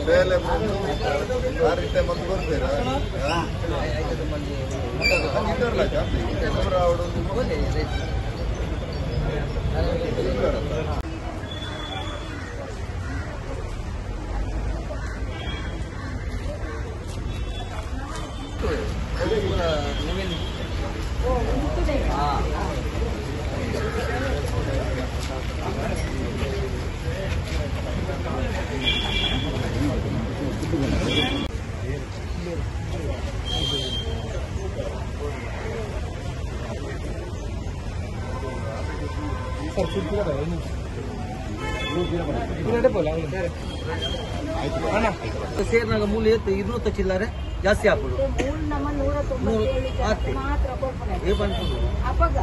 ಬೇಲೆ ಆ ರೀತಿ ಮತ್ತೆ ಬರ್ತೀರಾ ಸೇರ್ನಾಗ ಮೂಲ ಇರುತ್ತ ಚಿಲ್ಲರೆ ಜಾಸ್ತಿ ಹಾಕೋದು ಅವಾಗ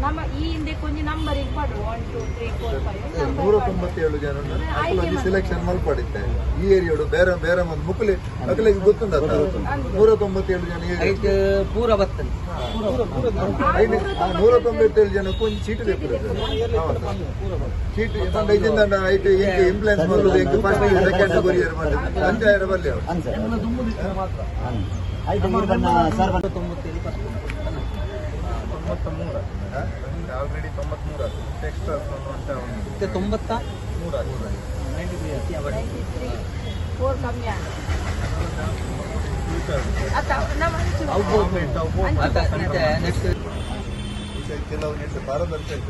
ನಮ್ಮ ಈ ಹಿಂದೆ ಕೊಂಚ ನಂಬರಿಂಗ್ ಮಾಡು 1 2 3 4 5 197 ಜನ ಸೆಲೆಕ್ಷನ್ ಮಲ್ಪಡಿತ್ತೆ ಈ ಏರಿಯಾಡು ಬೇರೆ ಬೇರೆ ಒಂದು ಮುಕ್ಲಿ ಅಕಲಿಗೆ ಗೊತ್ತುಂಟ 197 ಜನ ಪೂರ ಬರ್ತದೆ 197 ಜನ ಕೊಂಚ ಚೀಟಿ ಬೇಕು ಚೀಟಿ ಇದರಿಂದ ಐಟು ಹಿಂಗೆ ಇಂಪ್ಲೈನ್ಸ್ ಮಾಡೋದು ಹಿಂಗೆ ಫಸ್ಟ್ ಸೆಕೆಂಡ್ ಕೊರಿಯರ್ ಮಾಡಿದ್ರೆ ಪಂಚಾಯತ್ ಬಲ್ಲಿ ಆಲ್ರೆಡಿ 93 ಎಕ್ಸ್ಟ್ರಾ 93 ಕೆಲವು ಪಾರದರ್ಶಕ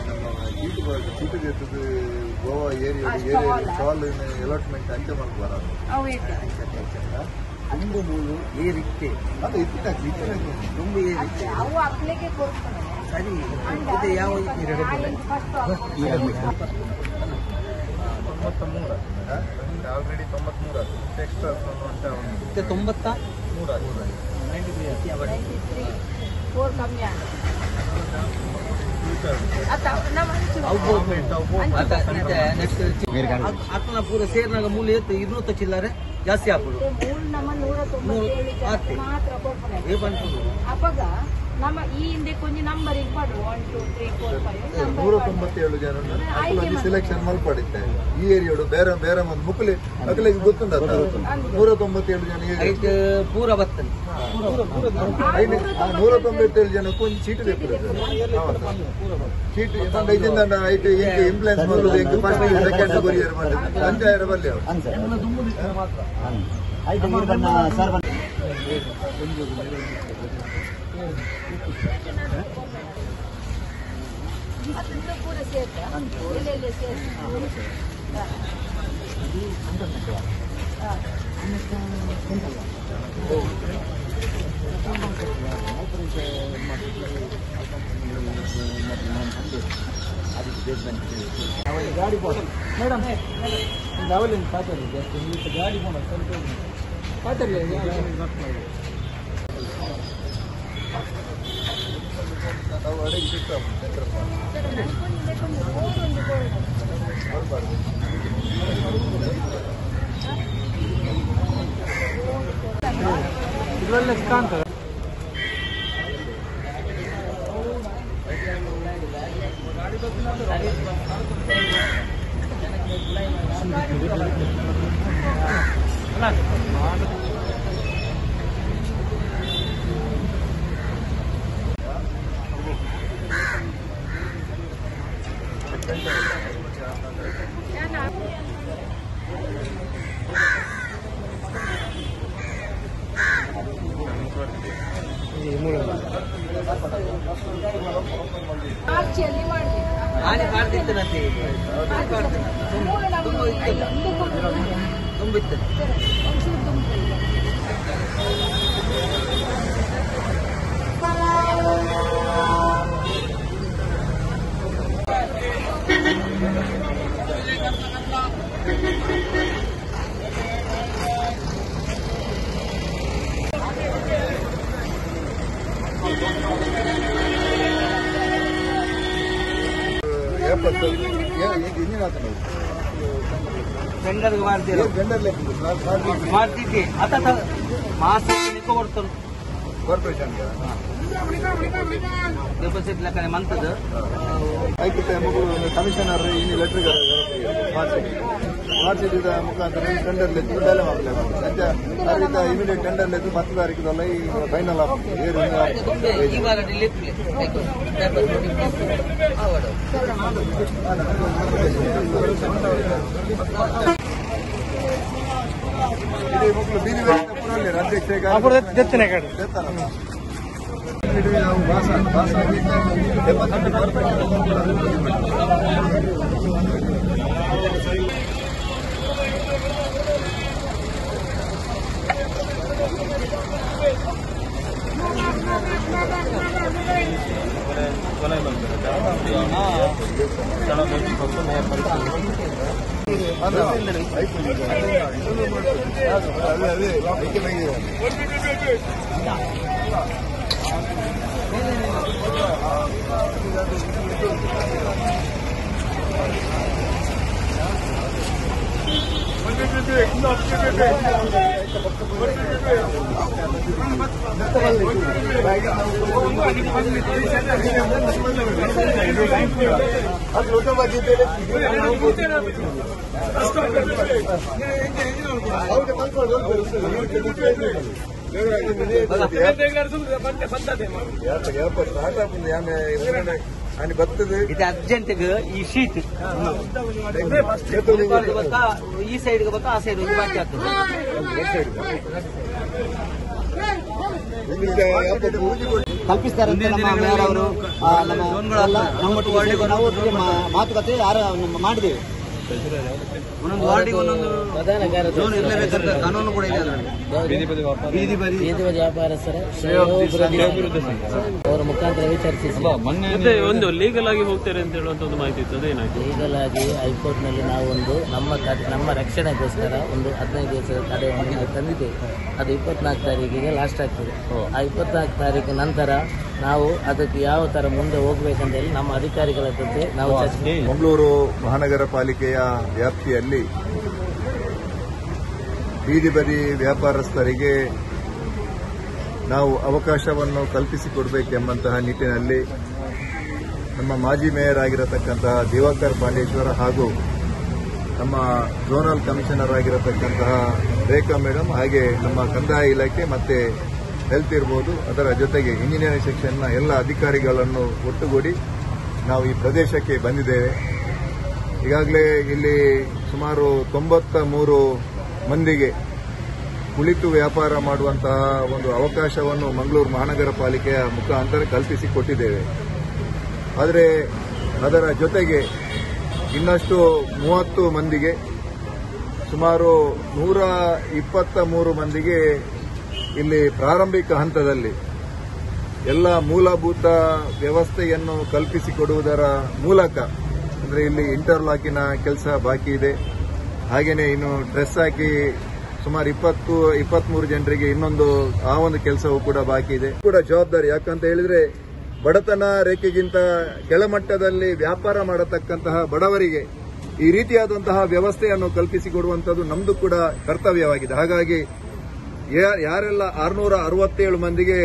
ನಮ್ಮ ಚೀಟಿ ಗೋವಾ ಏರಿಯಾ ಸಾಲ್ ಅಲಾಟ್ಮೆಂಟ್ ಅಂಚೆ ಮಾಡಿ ಬರೋದು ತುಂಬ ಮೂಲು ಏರಿಕೆ ಅದು ಇತ್ತಿನ ತುಂಬ ಏರಿಕೆ ಸರಿ ಇದು ಯಾವ 93 ಆಲ್ರೆಡಿ 93 ಎಕ್ಸ್ಟ್ರಾ 93 ಪೂರ ಸೇರ್ನಾಗ ಮೂಲ ಇರುತ್ತ ಚಿಲ್ಲರೆ ಜಾಸ್ತಿ ಹಾಕೋದು ಅವಾಗ ನಮ್ಮ ಈ ಹಿಂದೆ ಕೊಂಚ ನಂಬರಿಂಗ್ ಮಾಡು 1 2 3 4 5 197 ಜನ ಸೆಲೆಕ್ಷನ್ ಮಲ್ಪಡಿತ್ತೆ ಈ ಏರಿಯಾಡು ಬೇರೆ ಬೇರೆ ಒಂದು ಮುಕ್ಲಿ ಅಕಲಿಗೆ ಗೊತ್ತುಂಟ 197 ಜನ ಪೂರ ಬರ್ತದೆ 197 ಜನ ಕೊಂಚ ಚೀಟಿ ಬೇಕು ಚೀಟಿ ಇದರಿಂದ ಐಟು ಹಿಂಗೆ ಇಂಪ್ಲೈನ್ಸ್ ಮಾಡೋದು ಹಿಂಗೆ ಫಸ್ಟ್ ಸೆಕೆಂಡ್ ಕೊರಿಯರ್ ಮಾಡಿದ್ರೆ ಪಂಚಾಯತ್ ಬಲ್ಲಿ ಪೂರ ಸೇರ್ತಾ ಎಲ್ಲೆಲ್ಲಿ ಗಾಡಿ ಮೇಡಮ್ ಅವಲಿಂದ ಪಾತಲ್ಲಿ ಗಾಡಿ ಪಾತಲ್ಲಿ ನಾವು ಅಡಿಗೆ ಸಿಗ್ತಾವ ಇದರಲ್ಲೇ ಕಾಣ್ತದೆ ಆನೆ ಮಾಡ್ತಿರ್ತೇನಂತೆ ತುಂಬಿತ್ತು ಟೆಂಡರ್ ಮಾಡ್ತಿದ್ದೆ ಅತ್ತ ಮಾಸ ಕೊಡ್ತಾರೆ ಕಾರ್ಪೊರೇಷನ್ ಡೆಪಾಸಿಟ್ ಲೆಕ್ಕನೆ ಮಂತದ್ದು ಆಯ್ತು ಕಮಿಷನರ್ ಇನ್ನು ಲೆಟರ್ ಮಾಡಿಸಿದ ಮುಖಾಂತರ ಟೆಂಡರ್ ಲೆದ್ದು ಡೈಲೆ ಮಾಡಲಿಲ್ಲ ಇಮಿಡಿಯೇಟ್ ಟೆಂಡರ್ ಲೆದ್ದು 10 ತಾರೀಕಿದಲ್ಲ ಈ ಫೈನಲ್ ಈ ವಾರ ಡಿಲಿಟ್ ಇಡೀ ಮಕ್ಕಳು ಬೀದಿ ಅಧ್ಯಕ್ಷ ನಾವು ಭಾಷ आणि बघतोय ಇದು ಅರ್ಜೆಂಟ್ ಈ ಶೀಟ್ ಈ ಸೈಡ್ ಬತ್ತ ಆ ಸೈಡ್ ಬಾಕಿ ಆಗ್ತದೆ ಕಲ್ಪಿಸ್ತಾರೆ ಅವರು ನಾವು ಮಾತುಕತೆ ಮಾಡಿದ್ದೇವೆ. ಒಂದೊಂದು ವಾರ್ಡಿಗೆ ಒಂದೊಂದು ಜೋನ್ ಇರಲೇಬೇಕಂತ ಕಾನೂನು ಕೂಡ ಇದೆ. ಬೀದಿ ಬದಿ ವ್ಯಾಪಾರಸ್ಥರ ಅವರ ಮುಖಾಂತರ ವಿಚಾರಿಸಿ ಒಂದು ಲೀಗಲ್ ಆಗಿ ಹೋಗ್ತಾರೆ ಅಂತ ಹೇಳುವಂತ ಒಂದು ಮಾಹಿತಿ ಇತ್ತು. ಅದೇನಾಯ್ತು? ಲೀಗಲ್ ಆಗಿ ಹೈಕೋರ್ಟ್ ನಲ್ಲಿ ನಾವು ಒಂದು ನಮ್ಮ ರಕ್ಷಣೆಗೋಸ್ಕರ ಒಂದು 15 ದಿವಸದ ತಡೆಯನ್ನು ನಾವು ತಂದಿದ್ದೇವೆ. ಅದು 24 ತಾರೀಕಿಗೆ ಲಾಸ್ಟ್ ಆಗ್ತದೆ. ಆ 24 ತಾರೀಕು ನಂತರ ನಾವು ಅದಕ್ಕೆ ಯಾವ ತರ ಮುಂದೆ ಹೋಗ್ಬೇಕಂತ ಹೇಳಿ ನಮ್ಮ ಅಧಿಕಾರಿಗಳ ಜೊತೆ ನಾವು ಮಂಗಳೂರು ಮಹಾನಗರ ಪಾಲಿಕೆಯ ವ್ಯಾಪ್ತಿಯಲ್ಲಿ ಬೀದಿ ಬದಿ ವ್ಯಾಪಾರಸ್ಥರಿಗೆ ನಾವು ಅವಕಾಶವನ್ನು ಕಲ್ಪಿಸಿಕೊಡಬೇಕೆಂಬಂತಹ ನಿಟ್ಟಿನಲ್ಲಿ ನಮ್ಮ ಮಾಜಿ ಮೇಯರ್ ಆಗಿರತಕ್ಕಂತಹ ದಿವಾಕರ್ ಪಾಂಡೇಶ್ವರ ಹಾಗೂ ನಮ್ಮ ಝೋನಲ್ ಕಮಿಷನರ್ ಆಗಿರತಕ್ಕಂತಹ ರೇಖಾ ಮೇಡಮ್ ಹಾಗೆ ನಮ್ಮ ಕಂದಾಯ ಇಲಾಖೆ ಮತ್ತೆ ಹೆಲ್ತ್ ಇರಬಹುದು, ಅದರ ಜೊತೆಗೆ ಇಂಜಿನಿಯರಿಂಗ್ ಸೆಕ್ಷನ್ನ ಎಲ್ಲ ಅಧಿಕಾರಿಗಳನ್ನು ಒಟ್ಟುಗೂಡಿ ನಾವು ಈ ಪ್ರದೇಶಕ್ಕೆ ಬಂದಿದ್ದೇವೆ. ಈಗಾಗಲೇ ಇಲ್ಲಿ ಸುಮಾರು 93 ಮಂದಿಗೆ ಕುಳಿತು ವ್ಯಾಪಾರ ಮಾಡುವಂತಹ ಒಂದು ಅವಕಾಶವನ್ನು ಮಂಗಳೂರು ಮಹಾನಗರ ಪಾಲಿಕೆಯ ಮುಖಾಂತರ ಕಲ್ಪಿಸಿಕೊಟ್ಟಿದ್ದೇವೆ. ಆದರೆ ಅದರ ಜೊತೆಗೆ ಇನ್ನಷ್ಟು 30 ಮಂದಿಗೆ ಸುಮಾರು 123 ಮಂದಿಗೆ ಇಲ್ಲಿ ಪ್ರಾರಂಭಿಕ ಹಂತದಲ್ಲಿ ಎಲ್ಲ ಮೂಲಭೂತ ವ್ಯವಸ್ಥೆಯನ್ನು ಕಲ್ಪಿಸಿಕೊಡುವುದರ ಮೂಲಕ ಅಂದರೆ ಇಲ್ಲಿ ಇಂಟರ್ಲಾಕಿನ ಕೆಲಸ ಬಾಕಿ ಇದೆ. ಹಾಗೆಯೇ ಇನ್ನು ಡ್ರೆಸ್ ಹಾಕಿ ಸುಮಾರು 23 ಜನರಿಗೆ ಇನ್ನೊಂದು ಆ ಒಂದು ಕೆಲಸವೂ ಕೂಡ ಬಾಕಿ ಇದೆ. ಕೂಡ ಜವಾಬ್ದಾರಿ ಯಾಕಂತ ಹೇಳಿದ್ರೆ ಬಡತನ ರೇಖೆಗಿಂತ ಕೆಳಮಟ್ಟದಲ್ಲಿ ವ್ಯಾಪಾರ ಮಾಡತಕ್ಕಂತಹ ಬಡವರಿಗೆ ಈ ರೀತಿಯಾದಂತಹ ವ್ಯವಸ್ಥೆಯನ್ನು ಕಲ್ಪಿಸಿಕೊಡುವಂಥದ್ದು ನಮ್ದು ಕೂಡ ಕರ್ತವ್ಯವಾಗಿದೆ. ಹಾಗಾಗಿ ಯಾರೆಲ್ಲ 667 ಮಂದಿಗೆ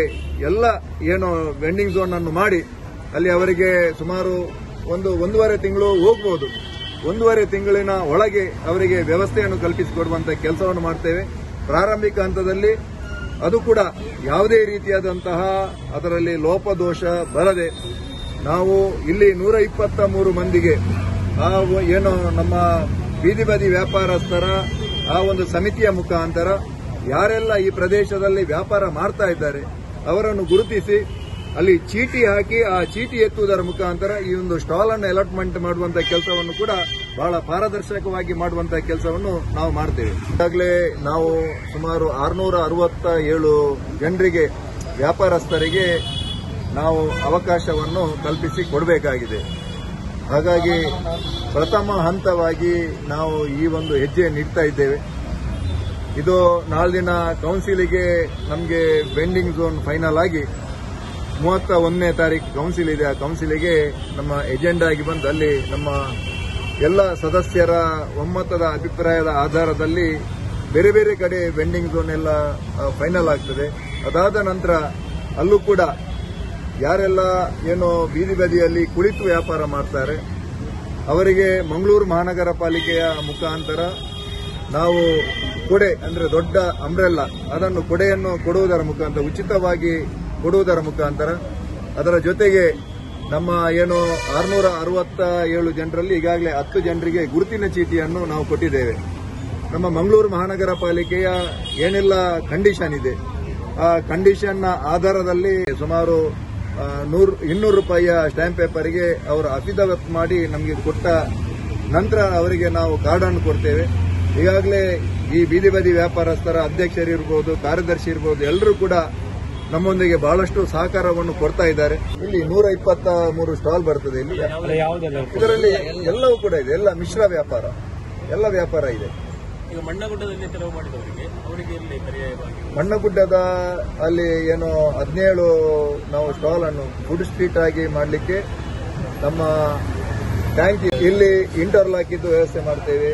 ಎಲ್ಲ ಏನು ವೆಂಡಿಂಗ್ ಝೋನ್ ಅನ್ನು ಮಾಡಿ ಅಲ್ಲಿ ಅವರಿಗೆ ಸುಮಾರು 1.5 ತಿಂಗಳು ಹೋಗಬಹುದು, 1.5 ತಿಂಗಳಿನ ಒಳಗೆ ಅವರಿಗೆ ವ್ಯವಸ್ಥೆಯನ್ನು ಕಲ್ಪಿಸಿಕೊಡುವಂತಹ ಕೆಲಸವನ್ನು ಮಾಡ್ತೇವೆ. ಪ್ರಾರಂಭಿಕ ಹಂತದಲ್ಲಿ ಅದು ಕೂಡ ಯಾವುದೇ ರೀತಿಯಾದಂತಹ ಅದರಲ್ಲಿ ಲೋಪದೋಷ ಬರದೆ ನಾವು ಇಲ್ಲಿ 123 ಮಂದಿಗೆ ಏನು ನಮ್ಮ ಬೀದಿ ಬದಿ ವ್ಯಾಪಾರಸ್ಥರ ಆ ಒಂದು ಸಮಿತಿಯ ಮುಖಾಂತರ ಯಾರೆಲ್ಲ ಈ ಪ್ರದೇಶದಲ್ಲಿ ವ್ಯಾಪಾರ ಮಾಡ್ತಾ ಇದ್ದಾರೆ ಅವರನ್ನು ಗುರುತಿಸಿ ಅಲ್ಲಿ ಚೀಟಿ ಹಾಕಿ ಆ ಚೀಟಿ ಎತ್ತುವುದರ ಮುಖಾಂತರ ಈ ಒಂದು ಸ್ಟಾಲ್ ಅನ್ನು ಅಲಾಟ್ಮೆಂಟ್ ಮಾಡುವಂತಹ ಕೆಲಸವನ್ನು ಕೂಡ ಬಹಳ ಪಾರದರ್ಶಕವಾಗಿ ಮಾಡುವಂತಹ ಕೆಲಸವನ್ನು ನಾವು ಮಾಡ್ತೇವೆ. ಈಗಾಗಲೇ ನಾವು ಸುಮಾರು 667 ಜನರಿಗೆ ವ್ಯಾಪಾರಸ್ಥರಿಗೆ ನಾವು ಅವಕಾಶವನ್ನು ಕಲ್ಪಿಸಿ ಕೊಡಬೇಕಾಗಿದೆ. ಹಾಗಾಗಿ ಪ್ರಥಮ ಹಂತವಾಗಿ ನಾವು ಈ ಒಂದು ಹೆಜ್ಜೆಯನ್ನು ಇಡ್ತಾ ಇದ್ದೇವೆ. ಇದು ನಾಳಿನ ಕೌನ್ಸಿಲಿಗೆ ನಮಗೆ ವೆಂಡಿಂಗ್ ಝೋನ್ ಫೈನಲ್ ಆಗಿ 31ನೇ ತಾರೀಕು ಕೌನ್ಸಿಲ್ ಇದೆ. ಆ ಕೌನ್ಸಿಲಿಗೆ ನಮ್ಮ ಎಜೆಂಡಾ ಆಗಿ ಬಂದು ಅಲ್ಲಿ ನಮ್ಮ ಎಲ್ಲ ಸದಸ್ಯರ ಒಮ್ಮತದ ಅಭಿಪ್ರಾಯದ ಆಧಾರದಲ್ಲಿ ಬೇರೆ ಬೇರೆ ಕಡೆ ವೆಂಡಿಂಗ್ ಝೋನ್ ಎಲ್ಲ ಫೈನಲ್ ಆಗ್ತದೆ. ಅದಾದ ನಂತರ ಅಲ್ಲೂ ಕೂಡ ಯಾರೆಲ್ಲ ಏನೋ ಬೀದಿ ಬದಿಯಲ್ಲಿ ಕುಳಿತು ವ್ಯಾಪಾರ ಮಾಡ್ತಾರೆ ಅವರಿಗೆ ಮಂಗಳೂರು ಮಹಾನಗರ ಪಾಲಿಕೆಯ ಮುಖಾಂತರ ನಾವು ಕೊಡೆ ಅಂದ್ರೆ ದೊಡ್ಡ ಅಂಬ್ರೆಲ್ಲಾ ಅದನ್ನು ಕೊಡೆಯನ್ನು ಕೊಡುವುದರ ಮುಖಾಂತರ ಉಚಿತವಾಗಿ ಕೊಡುವುದರ ಮುಖಾಂತರ ಅದರ ಜೊತೆಗೆ ನಮ್ಮ ಏನು 667 ಜನರಲ್ಲಿ ಈಗಾಗಲೇ 10 ಜನರಿಗೆ ಗುರುತಿನ ಚೀಟಿಯನ್ನು ನಾವು ಕೊಟ್ಟಿದ್ದೇವೆ. ನಮ್ಮ ಮಂಗಳೂರು ಮಹಾನಗರ ಪಾಲಿಕೆಯ ಏನೆಲ್ಲ ಕಂಡೀಷನ್ ಇದೆ ಆ ಕಂಡೀಷನ್ನ ಆಧಾರದಲ್ಲಿ ಸುಮಾರು 200 ರೂಪಾಯಿಯ ಸ್ಟ್ಯಾಂಪ್ ಪೇಪರ್ಗೆ ಅವರು ಅಫಿಡವಿಟ್ ಮಾಡಿ ನಮಗೆ ಕೊಟ್ಟ ನಂತರ ಅವರಿಗೆ ನಾವು ಕಾರ್ಡ್ ಅನ್ನು ಕೊಡ್ತೇವೆ. ಈಗಾಗಲೇ ಈ ಬೀದಿ ಬದಿ ವ್ಯಾಪಾರಸ್ಥರ ಅಧ್ಯಕ್ಷರಿರ್ಬೋದು, ಕಾರ್ಯದರ್ಶಿ ಇರ್ಬೋದು, ಎಲ್ಲರೂ ಕೂಡ ನಮ್ಮೊಂದಿಗೆ ಬಹಳಷ್ಟು ಸಹಕಾರವನ್ನು ಕೊಡ್ತಾ ಇದ್ದಾರೆ. ಇಲ್ಲಿ 123 ಸ್ಟಾಲ್ ಬರ್ತದೆ. ಇಲ್ಲಿ ಇದರಲ್ಲಿ ಎಲ್ಲವೂ ಕೂಡ ಇದೆ, ಎಲ್ಲ ಮಿಶ್ರ ವ್ಯಾಪಾರ, ಎಲ್ಲ ವ್ಯಾಪಾರ ಇದೆ. ಈಗ ಮಣ್ಣಗುಡ್ಡದಲ್ಲಿ ತೆರವು ಮಾಡಿದವರಿಗೆ ಅವರಿಗೆ ಇಲ್ಲಿ ಪರ್ಯಾಯವಾಗಿ ಮಣ್ಣಗುಡ್ಡದ ಅಲ್ಲಿ ಏನು 17 ನಾವು ಸ್ಟಾಲ್ ಅನ್ನು ಫುಡ್ ಸ್ಟ್ರೀಟ್ ಆಗಿ ಮಾಡಲಿಕ್ಕೆ ನಮ್ಮ ಟ್ಯಾಂಕ್ ಇಲ್ಲಿ ಇಂಟರ್ಲಾಕ್ ಇದ್ದು ವ್ಯವಸ್ಥೆ ಮಾಡ್ತೇವೆ,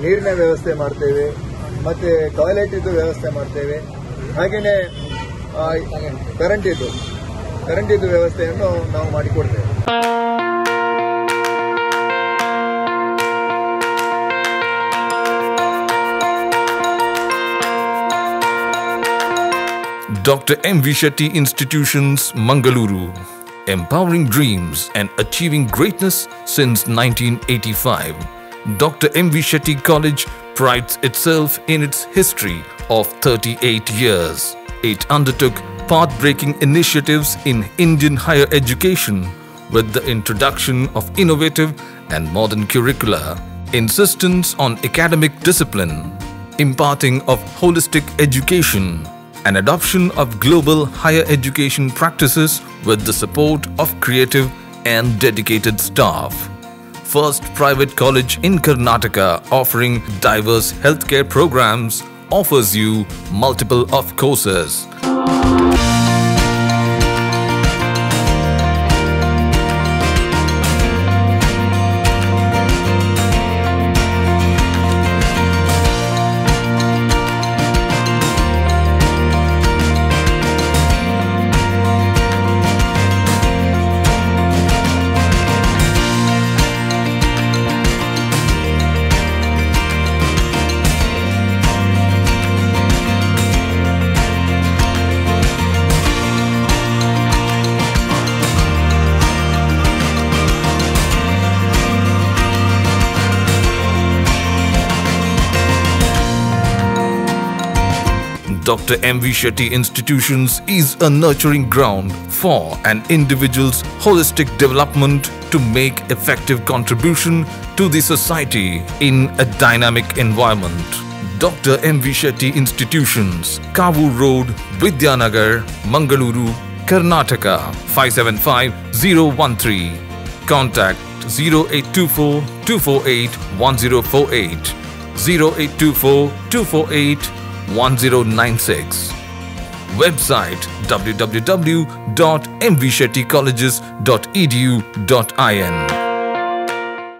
ನೀರಿನ ವ್ಯವಸ್ಥೆ ಮಾಡ್ತೇವೆ, ಮತ್ತೆ ಟಾಯ್ಲೆಟ್ ಇದ್ದು ವ್ಯವಸ್ಥೆ ಮಾಡ್ತೇವೆ. ಹಾಗೆಯೇ ಕರೆಂಟ್ ಇದ್ದು ವ್ಯವಸ್ಥೆಯನ್ನು ನಾವು ಮಾಡಿಕೊಡ್ತೇವೆ. Dr. M.V. Shetty Institutions, Mangaluru. Empowering dreams and achieving greatness since 1985. Dr. M.V. Shetty College prides itself in its history of 38 years. It undertook path-breaking initiatives in Indian higher education with the introduction of innovative and modern curricula, insistence on academic discipline, imparting of holistic education, and adoption of global higher education practices with the support of creative and dedicated staff. First private college in Karnataka offering diverse healthcare programs offers you multiple of courses. Dr. M.V. Shetty Institutions is a nurturing ground for an individual's holistic development to make effective contribution to the society in a dynamic environment. Dr. M.V. Shetty Institutions, Kavu Road, Vidyanagar, Mangaluru, Karnataka, 575013. Contact 0824 248 1048, 0824 248 1096. Website www.mvshettycolleges.edu.in.